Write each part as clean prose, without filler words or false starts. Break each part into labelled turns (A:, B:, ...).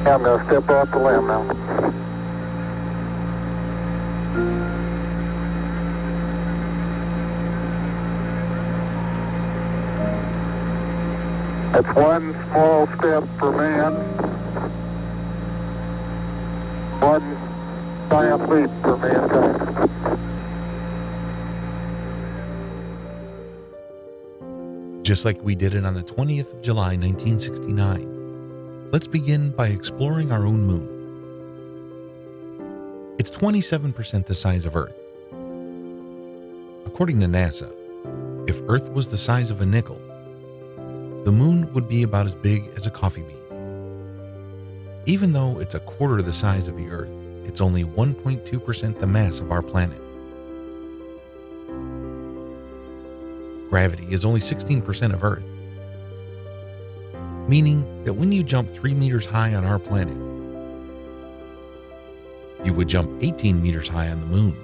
A: I'm going to step off the limb now. That's one small step for man, one giant leap for mankind.
B: Just like we did it on the 20th of July, 1969, let's begin by exploring our own moon. It's 27% the size of Earth. According to NASA, if Earth was the size of a nickel, the moon would be about as big as a coffee bean. Even though it's a quarter the size of the Earth, it's only 1.2% the mass of our planet. Gravity is only 16% of Earth, meaning that when you jump 3 meters high on our planet, you would jump 18 meters high on the moon.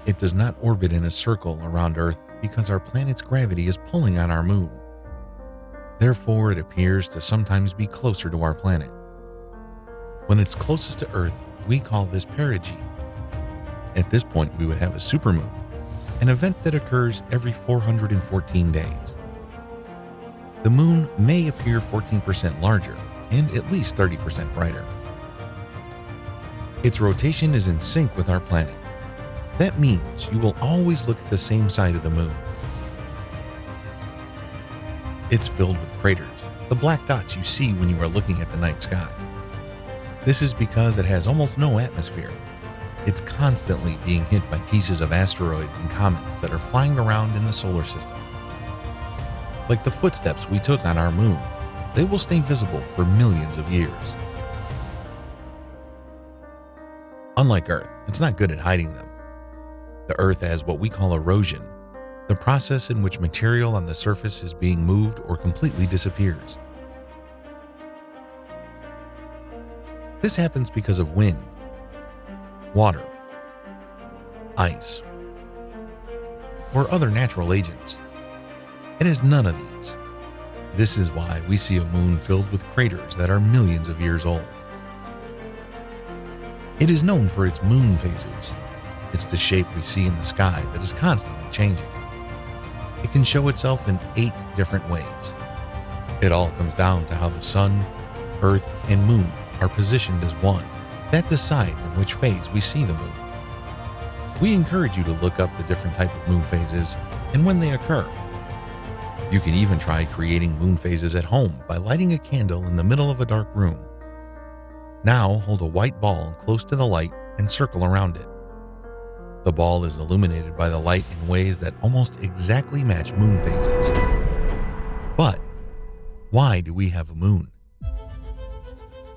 B: It does not orbit in a circle around Earth because our planet's gravity is pulling on our moon. Therefore, it appears to sometimes be closer to our planet. When it's closest to Earth, we call this perigee. At this point, we would have a supermoon, an event that occurs every 414 days. The moon may appear 14% larger and at least 30% brighter. Its rotation is in sync with our planet. That means you will always look at the same side of the moon. It's filled with craters, the black dots you see when you are looking at the night sky. This is because it has almost no atmosphere. It's constantly being hit by pieces of asteroids and comets that are flying around in the solar system. Like the footsteps we took on our moon, they will stay visible for millions of years. Unlike Earth, it's not good at hiding them. The Earth has what we call erosion, the process in which material on the surface is being moved or completely disappears. This happens because of wind, water, ice, or other natural agents. It has none of these. This is why we see a moon filled with craters that are millions of years old. It is known for its moon phases. It's the shape we see in the sky that is constantly changing. It can show itself in 8 different ways. It all comes down to how the sun, Earth, and moon are positioned as one. That decides in which phase we see the moon. We encourage you to look up the different type of moon phases and when they occur. You can even try creating moon phases at home by lighting a candle in the middle of a dark room. Now hold a white ball close to the light and circle around it. The ball is illuminated by the light in ways that almost exactly match moon phases. But why do we have a moon?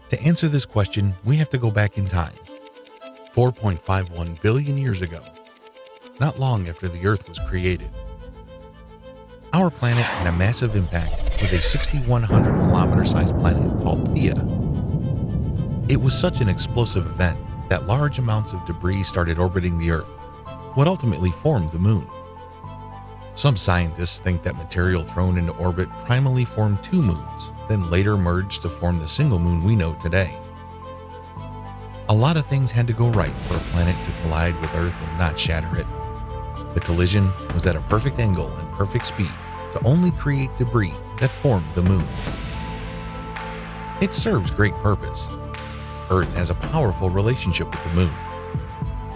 B: To answer this question, we have to go back in time, 4.51 billion years ago, not long after the Earth was created. Our planet had a massive impact with a 6,100 kilometer sized planet called Theia. It was such an explosive event that large amounts of debris started orbiting the Earth, what ultimately formed the moon. Some scientists think that material thrown into orbit primarily formed 2 moons, then later merged to form the single moon we know today. A lot of things had to go right for a planet to collide with Earth and not shatter it. The collision was at a perfect angle and perfect speed to only create debris that formed the moon. It serves great purpose. Earth has a powerful relationship with the moon.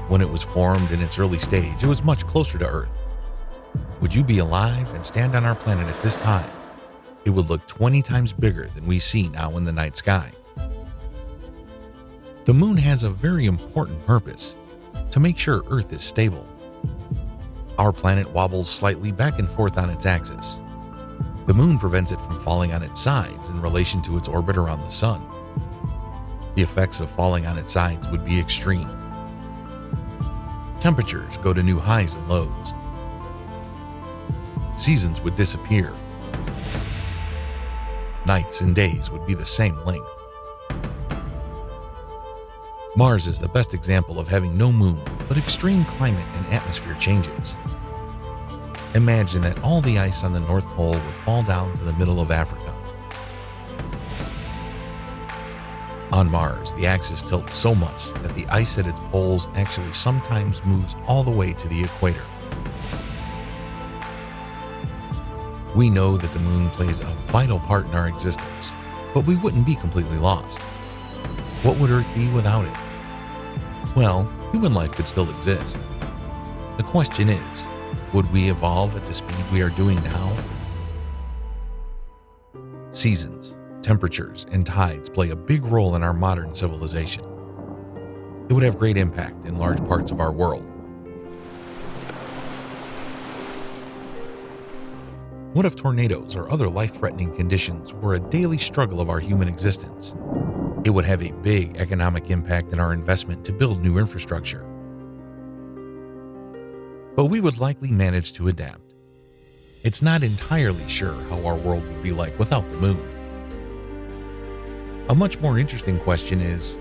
B: When it was formed in its early stage, it was much closer to Earth. Would you be alive and stand on our planet at this time? It would look 20 times bigger than we see now in the night sky. The moon has a very important purpose: to make sure Earth is stable. Our planet wobbles slightly back and forth on its axis. The moon prevents it from falling on its sides in relation to its orbit around the sun. The effects of falling on its sides would be extreme. Temperatures go to new highs and lows. Seasons would disappear. Nights and days would be the same length. Mars is the best example of having no moon, but extreme climate and atmosphere changes. Imagine that all the ice on the North Pole would fall down to the middle of Africa. On Mars, the axis tilts so much that the ice at its poles actually sometimes moves all the way to the equator. We know that the moon plays a vital part in our existence, but we wouldn't be completely lost. What would Earth be without it? Well, human life could still exist. The question is, would we evolve at the speed we are doing now? Seasons, temperatures, and tides play a big role in our modern civilization. It would have great impact in large parts of our world. What if tornadoes or other life-threatening conditions were a daily struggle of our human existence? It would have a big economic impact in our investment to build new infrastructure. But we would likely manage to adapt. It's not entirely sure how our world would be like without the moon. A much more interesting question is,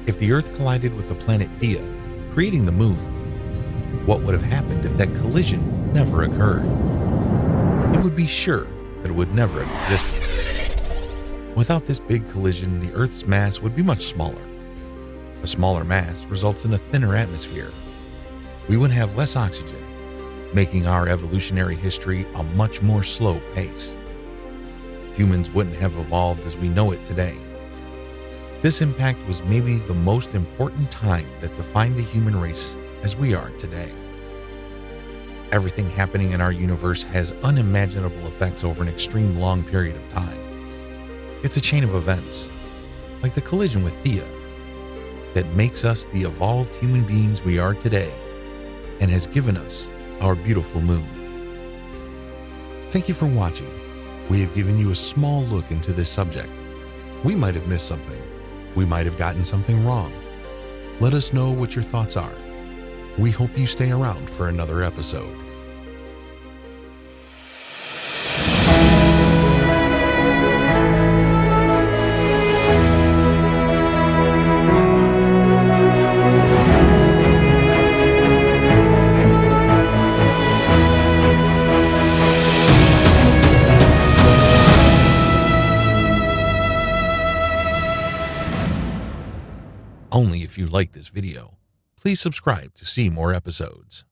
B: if the Earth collided with the planet Theia, creating the moon, what would have happened if that collision never occurred? It would be sure that it would never have existed. Without this big collision, the Earth's mass would be much smaller. A smaller mass results in a thinner atmosphere. We would have less oxygen, making our evolutionary history a much more slow pace. Humans wouldn't have evolved as we know it today. This impact was maybe the most important time that defined the human race as we are today. Everything happening in our universe has unimaginable effects over an extreme long period of time. It's a chain of events, like the collision with Theia, that makes us the evolved human beings we are today and has given us our beautiful moon. Thank you for watching. We have given you a small look into this subject. We might have missed something. We might have gotten something wrong. Let us know what your thoughts are. We hope you stay around for another episode. Only if you like this video. Please subscribe to see more episodes.